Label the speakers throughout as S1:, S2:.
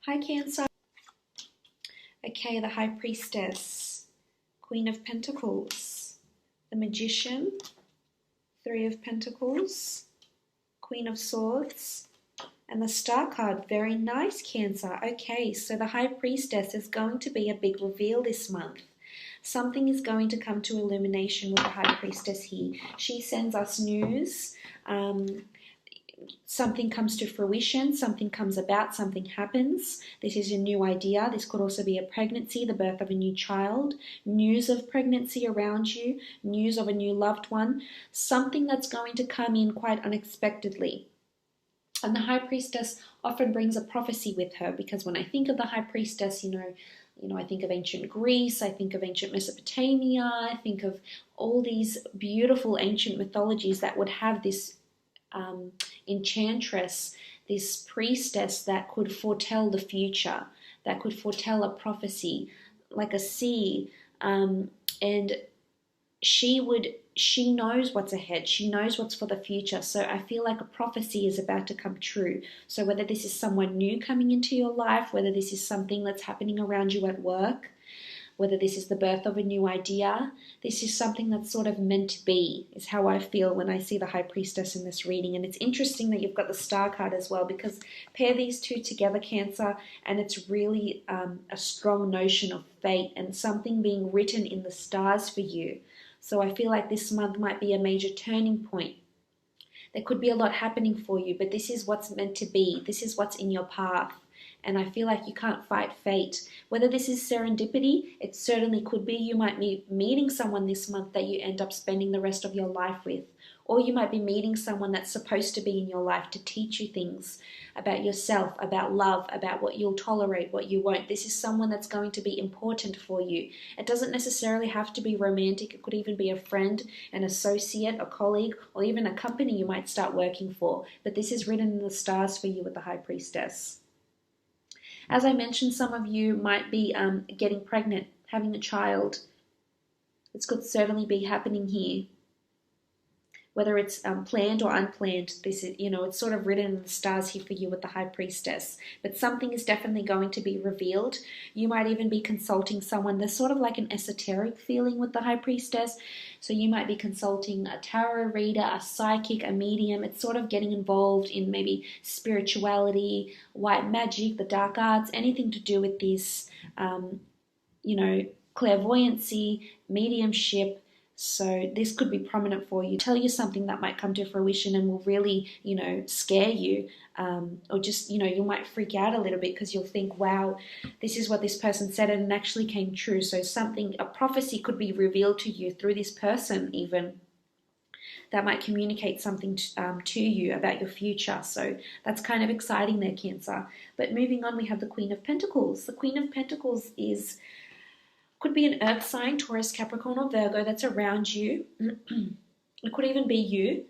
S1: Hi, Cancer. Okay, the High Priestess, Queen of Pentacles, the Magician, Three of Pentacles, Queen of Swords, and the Star card. Very nice, Cancer. Okay, so the High Priestess is going to be a big reveal this month. Something is going to come to illumination with the High Priestess here. She sends us news. Something comes to fruition, something comes about, something happens. This is a new idea. This could also be a pregnancy, the birth of a new child, news of pregnancy around you, news of a new loved one, something that's going to come in quite unexpectedly. And the High Priestess often brings a prophecy with her, because when I think of the High Priestess, I think of ancient Greece, I think of ancient Mesopotamia, I think of all these beautiful ancient mythologies that would have this enchantress, this priestess that could foretell the future, that could foretell a prophecy, like a seer, and she knows what's ahead. She knows what's for the future. So I feel like a prophecy is about to come true. So whether this is someone new coming into your life, whether this is something that's happening around you at work, whether this is the birth of a new idea, this is something that's sort of meant to be, is how I feel when I see the High Priestess in this reading. And it's interesting that you've got the Star card as well, because pair these two together, Cancer, and it's really a strong notion of fate and something being written in the stars for you. So I feel like this month might be a major turning point. There could be a lot happening for you, but this is what's meant to be. This is what's in your path. And I feel like you can't fight fate. Whether this is serendipity, it certainly could be. You might be meeting someone this month that you end up spending the rest of your life with. Or you might be meeting someone that's supposed to be in your life to teach you things about yourself, about love, about what you'll tolerate, what you won't. This is someone that's going to be important for you. It doesn't necessarily have to be romantic. It could even be a friend, an associate, a colleague, or even a company you might start working for. But this is written in the stars for you with the High Priestess. As I mentioned, some of you might be getting pregnant, having a child. This could certainly be happening here. Whether it's planned or unplanned, this is, it's sort of written in the stars here for you with the High Priestess. But something is definitely going to be revealed. You might even be consulting someone. There's sort of like an esoteric feeling with the High Priestess. So you might be consulting a tarot reader, a psychic, a medium. It's sort of getting involved in maybe spirituality, white magic, the dark arts, anything to do with this, clairvoyancy, mediumship. So this could be prominent for you, tell you something that might come to fruition and will really, scare you, or just, you might freak out a little bit because you'll think, wow, this is what this person said and it actually came true. So a prophecy could be revealed to you through this person even, that might communicate something to you about your future. So that's kind of exciting there, Cancer. But moving on, we have the Queen of Pentacles. The Queen of Pentacles could be an earth sign, Taurus, Capricorn, or Virgo that's around you. It could even be you.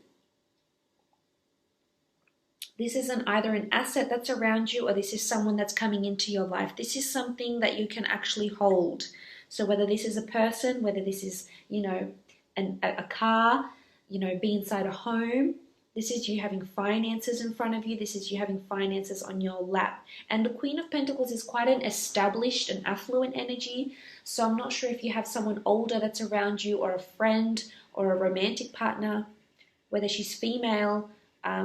S1: This is either an asset that's around you, or this is someone that's coming into your life. This is something that you can actually hold. So whether this is a person, whether this is, a car, be inside a home. This is you having finances in front of you. This is you having finances on your lap. And the Queen of Pentacles is quite an established and affluent energy. So I'm not sure if you have someone older that's around you, or a friend, or a romantic partner, whether she's female,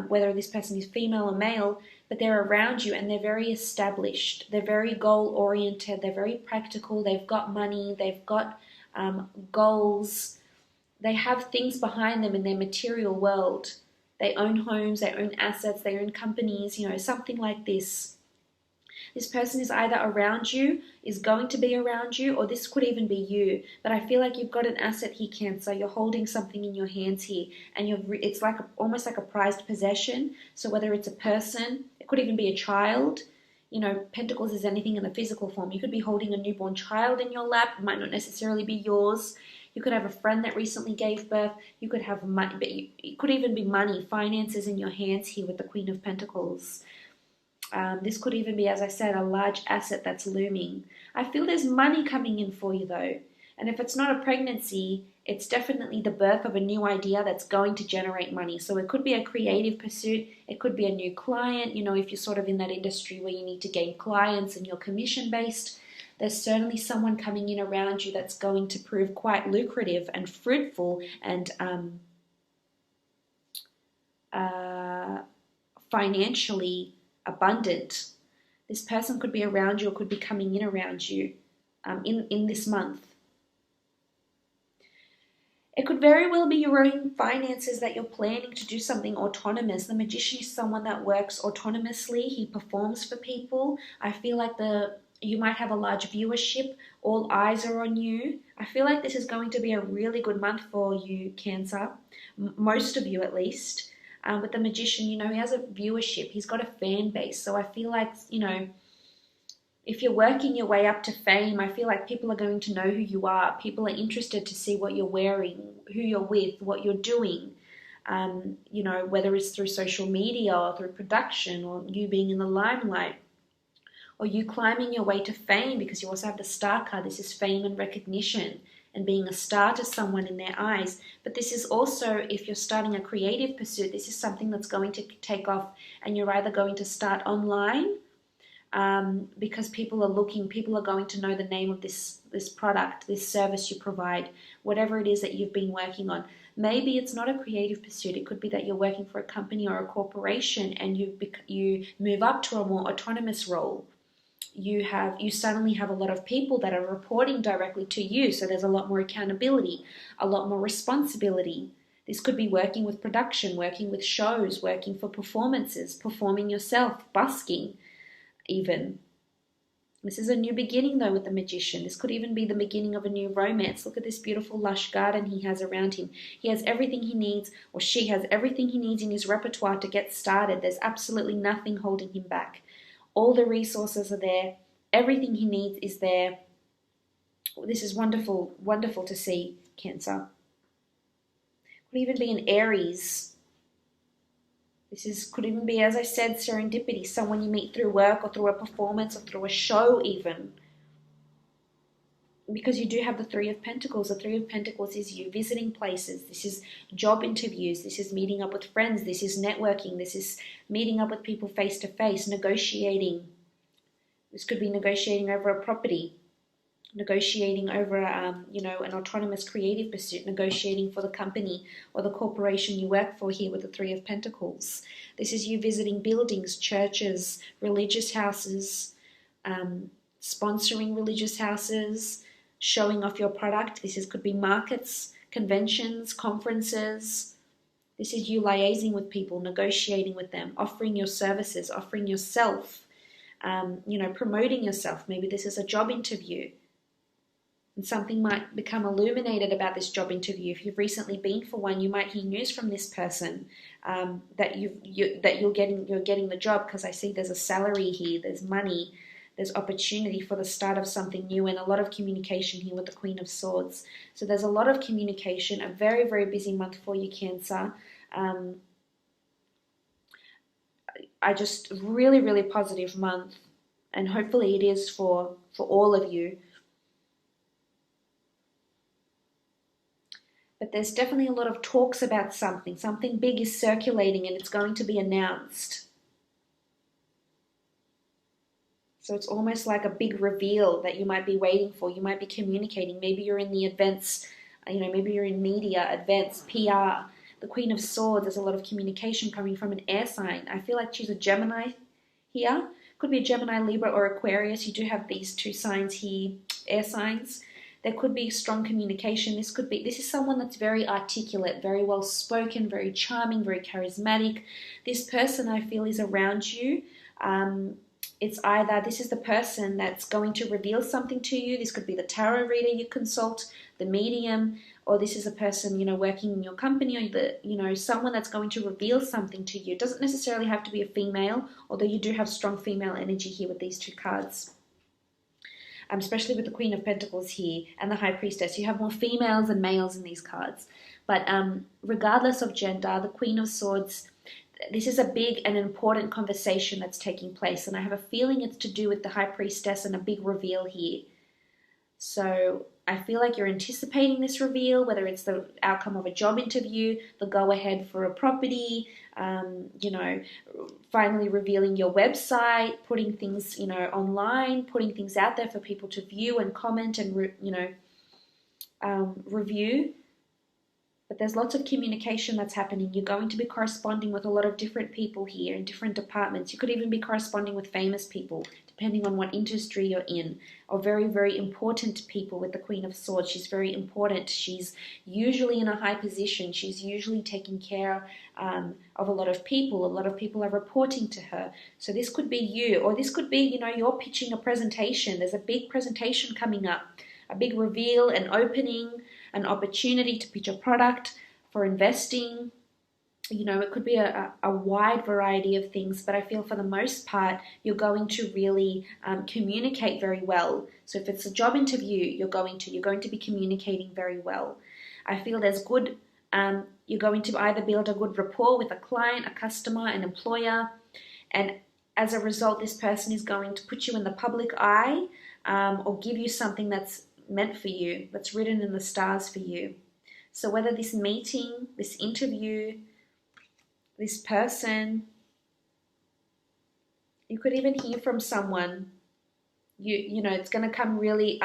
S1: whether this person is female or male, but they're around you and they're very established. They're very goal-oriented. They're very practical. They've got money. They've got goals. They have things behind them in their material world. They own homes, they own assets, they own companies, something like this. This person is either around you, is going to be around you, or this could even be you. But I feel like you've got an asset here, Cancer. You're holding something in your hands here, and it's like almost like a prized possession. So whether it's a person, it could even be a child. Pentacles is anything in the physical form. You could be holding a newborn child in your lap. It might not necessarily be yours. You could have a friend that recently gave birth. You could have money, but it could even be money, finances in your hands here with the Queen of Pentacles. This could even be, as I said, a large asset that's looming. I feel there's money coming in for you though. And if it's not a pregnancy, It's definitely the birth of a new idea that's going to generate money. So it could be a creative pursuit. It could be a new client. You know, if you're sort of in that industry where you need to gain clients and you're commission based, there's certainly someone coming in around you that's going to prove quite lucrative and fruitful and financially abundant. This person could be around you or could be coming in around you in this month. It could very well be your own finances that you're planning to do something autonomous. The Magician is someone that works autonomously. He performs for people. I feel like you might have a large viewership. All eyes are on you. I feel like this is going to be a really good month for you, Cancer. Most of you, at least. With the Magician, you know, he has a viewership. He's got a fan base. So I feel like, you know, if you're working your way up to fame, I feel like people are going to know who you are. People are interested to see what you're wearing, who you're with, what you're doing. You know, whether it's through social media or through production or you being in the limelight or you climbing your way to fame, because you also have the Star card. This is fame and recognition and being a star to someone in their eyes. But this is also, if you're starting a creative pursuit, this is something that's going to take off, and you're either going to start online because people are going to know the name of this product, this service you provide, whatever it is that you've been working on. Maybe it's not a creative pursuit. It could be that you're working for a company or a corporation and you move up to a more autonomous role. You suddenly have a lot of people that are reporting directly to you, so there's a lot more accountability, a lot more responsibility. This could be working with production, working with shows, working for performances, performing yourself, busking even. This is a new beginning though with the Magician. This could even be the beginning of a new romance. Look at this beautiful lush garden he has around him. He has everything he needs, or she has everything he needs in his repertoire to get started. There's absolutely nothing holding him back. All the resources are there. Everything he needs is there. This is wonderful, wonderful to see, Cancer. Could even be an Aries. Could even be, as I said, serendipity. Someone you meet through work or through a performance or through a show even. Because you do have the Three of Pentacles. The Three of Pentacles is you visiting places. This is job interviews. This is meeting up with friends. This is networking. This is meeting up with people face to face, negotiating. This could be negotiating over a property, negotiating over, you know, an autonomous creative pursuit, negotiating for the company or the corporation you work for here with the Three of Pentacles. This is you visiting buildings, churches, religious houses, sponsoring religious houses, showing off your product. Could be markets, conventions, conferences. This is you liaising with people, negotiating with them, offering your services, offering yourself, you know, promoting yourself. Maybe this is a job interview. And something might become illuminated about this job interview. If you've recently been for one, you might hear news from this person that you're getting the job, because I see there's a salary here, there's money, there's opportunity for the start of something new, and a lot of communication here with the Queen of Swords. So there's a lot of communication, a very, very busy month for you, Cancer. I just really, really positive month, and hopefully it is for all of you. But there's definitely a lot of talks about something. Something big is circulating and it's going to be announced. So it's almost like a big reveal that you might be waiting for. You might be communicating. Maybe you're in the events, you know, maybe you're in media, events, PR. The Queen of Swords, there's a lot of communication coming from an air sign. I feel like she's a Gemini here. Could be a Gemini, Libra, or Aquarius. You do have these two signs here, air signs. There could be strong communication. This is someone that's very articulate, very well spoken, very charming, very charismatic. This person, I feel, is around you. It's either this is the person that's going to reveal something to you. This could be the tarot reader you consult, the medium, or this is a person, you know, working in your company, or someone that's going to reveal something to you. It doesn't necessarily have to be a female, although you do have strong female energy here with these two cards. Especially with the Queen of Pentacles here and the High Priestess. You have more females than males in these cards. But regardless of gender, the Queen of Swords, this is a big and important conversation that's taking place. And I have a feeling it's to do with the High Priestess and a big reveal here. So I feel like you're anticipating this reveal, whether it's the outcome of a job interview, the go-ahead for a property, you know, finally revealing your website, putting things, you know, online, putting things out there for people to view and comment and, review. But there's lots of communication that's happening. You're going to be corresponding with a lot of different people here in different departments. You could even be corresponding with famous people, depending on what industry you're in, or very, very important people with the Queen of Swords. She's very important. She's usually in a high position. She's usually taking care of a lot of people. A lot of people are reporting to her. So this could be you, or this could be, you know, you're pitching a presentation. There's a big presentation coming up, a big reveal, an opening, an opportunity to pitch a product for investing. You know, it could be a wide variety of things, but I feel for the most part, you're going to really communicate very well. So if it's a job interview, you're going to be communicating very well. I feel there's good, you're going to either build a good rapport with a client, a customer, an employer, and as a result, this person is going to put you in the public eye, or give you something that's meant for you, that's written in the stars for you. So whether this meeting, this interview, this person, you could even hear from someone, you know, it's going to come really,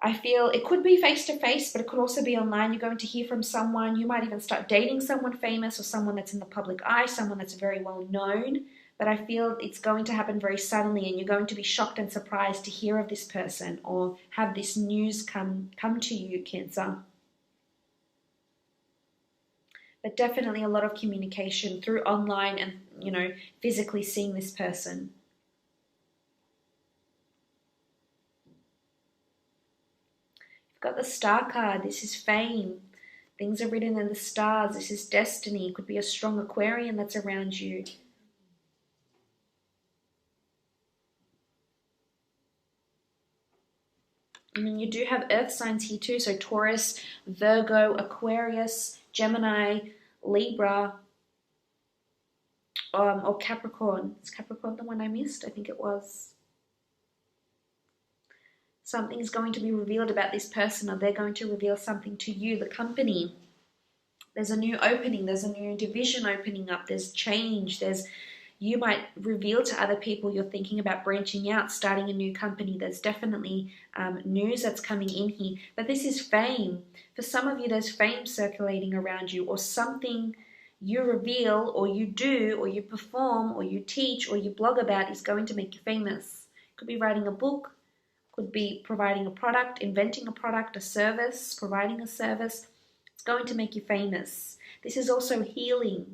S1: I feel it could be face to face, but it could also be online. You're going to hear from someone. You might even start dating someone famous or someone that's in the public eye, someone that's very well known. But I feel it's going to happen very suddenly, and you're going to be shocked and surprised to hear of this person or have this news come to you, Cancer. But definitely a lot of communication through online and, you know, physically seeing this person. You've got the Star card. This is fame. Things are written in the stars. This is destiny. It could be a strong Aquarian that's around you. I mean, you do have earth signs here too, so Taurus, Virgo, Aquarius, Gemini, Libra, or Capricorn. Is Capricorn the one I missed? I think it was. Something's going to be revealed about this person, or they're going to reveal something to you, the company. There's a new opening, there's a new division opening up, there's change, you might reveal to other people you're thinking about branching out, starting a new company. There's definitely news that's coming in here. But this is fame. For some of you, there's fame circulating around you, or something you reveal or you do or you perform or you teach or you blog about is going to make you famous. Could be writing a book, could be providing a product, inventing a product, a service, providing a service. It's going to make you famous. This is also healing.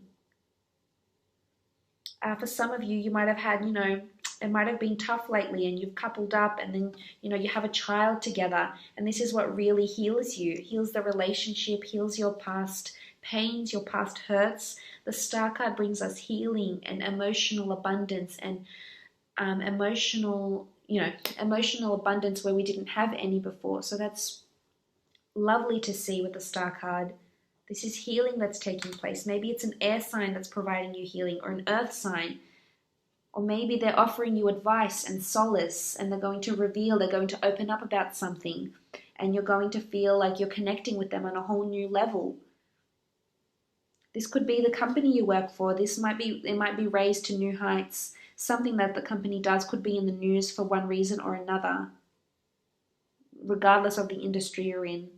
S1: For some of you, you might have had, you know, it might have been tough lately and you've coupled up and then, you know, you have a child together, and this is what really heals you, heals the relationship, heals your past pains, your past hurts. The Star card brings us healing and emotional abundance and emotional abundance where we didn't have any before. So that's lovely to see with the Star card. This is healing that's taking place. Maybe it's an air sign that's providing you healing, or an earth sign. Or maybe they're offering you advice and solace, and they're going to open up about something, and you're going to feel like you're connecting with them on a whole new level. This could be the company you work for. It might be raised to new heights. Something that the company does could be in the news for one reason or another, regardless of the industry you're in.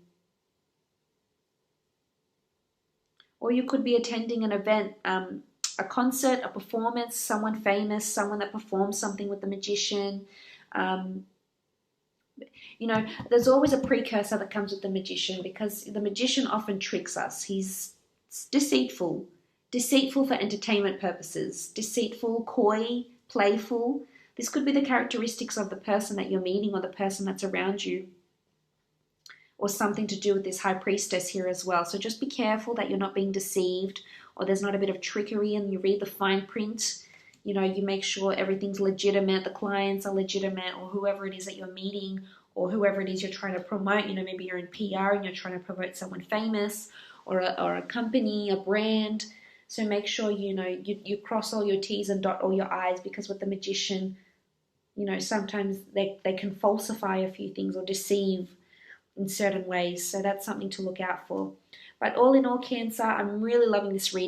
S1: Or you could be attending an event, a concert, a performance, someone famous, someone that performs something with the magician. You know, there's always a precursor that comes with the magician, because the magician often tricks us. He's deceitful for entertainment purposes, deceitful, coy, playful. This could be the characteristics of the person that you're meeting or the person that's around you, or something to do with this High Priestess here as well. So just be careful that you're not being deceived, or there's not a bit of trickery, and you read the fine print. You know, you make sure everything's legitimate, the clients are legitimate, or whoever it is that you're meeting, or whoever it is you're trying to promote. You know, maybe you're in PR and you're trying to promote someone famous, or a company, a brand. So make sure, you know, you cross all your T's and dot all your I's, because with the magician, You know, sometimes they can falsify a few things or deceive in certain ways. So that's something to look out for. But all in all, Cancer, I'm really loving this reading.